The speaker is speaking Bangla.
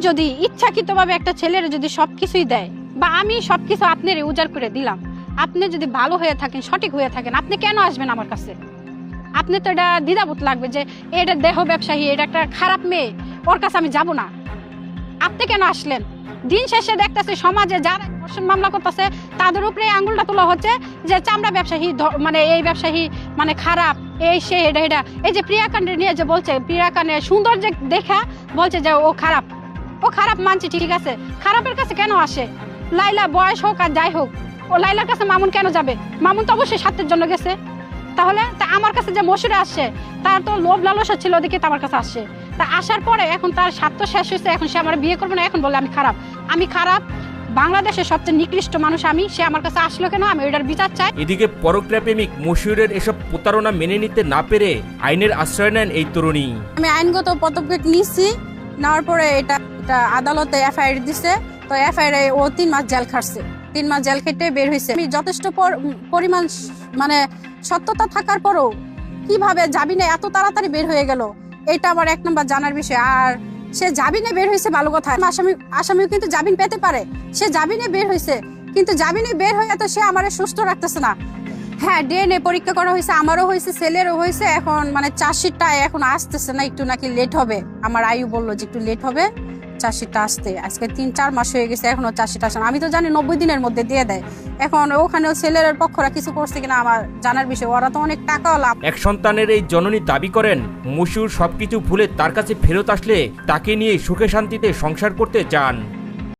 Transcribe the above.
যদি ইচ্ছাকৃতভাবে একটা ছেলের যদি সবকিছুই দেয়, বা আমি সবকিছু আপনার উজাড় করে দিলাম, আপনি যদি ভালো হয়ে থাকেন, সঠিক হয়ে থাকেন, আপনি কেন আসবেন আমার কাছে? আপনি তো এটা দ্বিধাবোধ লাগবে যে এটা দেহ ব্যবসায়ী, এটা একটা খারাপ মেয়ে, ওর কাছে আমি যাব না। আপনি কেন আসলেন? দিন শেষে দেখতেছে সমাজে যারা ধর্ষণ মামলা করতেছে তাদের উপরে আঙুলটা তোলা হচ্ছে যে চামড়া ব্যবসায়ী, মানে এই ব্যবসায়ী মানে খারাপ, এই সে এটা এটা। এই যে প্রিয়া কাণ্ডে নিয়ে যে বলছে, প্রিয়া কাণ্ডে সুন্দর যে দেখা বলছে যে ও খারাপ, ও খারাপ মানছি, ঠিক আছে, খারাপের কাছে কেন আসে? লাইলা বয়স হোক আর যাই হোক, ও লাইলার কাছে মামুন কেন যাবে? মামুন তো অবশ্যই স্বার্থের জন্য গেছে। তাহলে তা আমার কাছে যে মশুরে আসছে, তার তো লোভ লালসা ছিল, ওদিকে তো আমার কাছে আসছে। তা আসার পরে এখন তার স্বার্থ শেষ হয়েছে, এখন সে আমার বিয়ে করবে না, এখন বলে আমি খারাপ। আমি খারাপ, বাংলাদেশের সবচেয়ে নিকৃষ্ট মানুষ আমি, সে আমার কাছে আসলো কেন? আমি ওইটার বিচার চাই। এদিকে পরক্রিয়া প্রেমিক মশিউরের এসব প্রতারণা মেনে নিতে না পেরে আইনের আশ্রয় নেন এই তরুণী। আমি আইনগত পদক্ষেপ নিচ্ছি, নেওয়ার পরে এটা আদালতে এফআইআর দিছে। তো এফআইআর ও 3 মাস জেল খাটছে, 3 মাস জেল খেটে বের হয়েছে। আমি যথেষ্ট পরিমাণ মানে সত্যতা থাকার পরও কিভাবে জামিনে এত তাড়াতাড়ি বের হয়ে গেল, এটা আমার 1 নম্বর জানার বিষয়। আর সে জামিনে বের হয়েছে ভালো কথা, আসামিও কিন্তু জামিন পেতে পারে। সে জামিনে বের হয়েছে, কিন্তু জামিনে বের হয়ে তো সে আমারে সুস্থ রাখতেছে না। হ্যাঁ, ডিএনএ পরীক্ষা করা হয়েছে, আমারও হয়েছে, ছেলেরও হয়েছে। এখন মানে চার্জশিটটা এখন আসতেছে না, একটু নাকি লেট হবে। আমার আয়ু বললো যে একটু লেট হবে চার্জশিটটা আসতে। আজকে 3-4 মাস হয়ে গেছে, এখনো চার্জশিট আসে না। আমি তো জানি 90 দিনের মধ্যে দিয়ে দেয়। এখন ওখানেও ছেলের পক্ষরা কিছু করছে কিনা আমার জানার বিষয়। ওরা তো অনেক টাকা লাভ। এক সন্তানের এই জননী দাবি করেন মশিউর সবকিছু ভুলে তার কাছে ফেরত আসলে তাকে নিয়ে সুখে শান্তিতে সংসার করতে চান।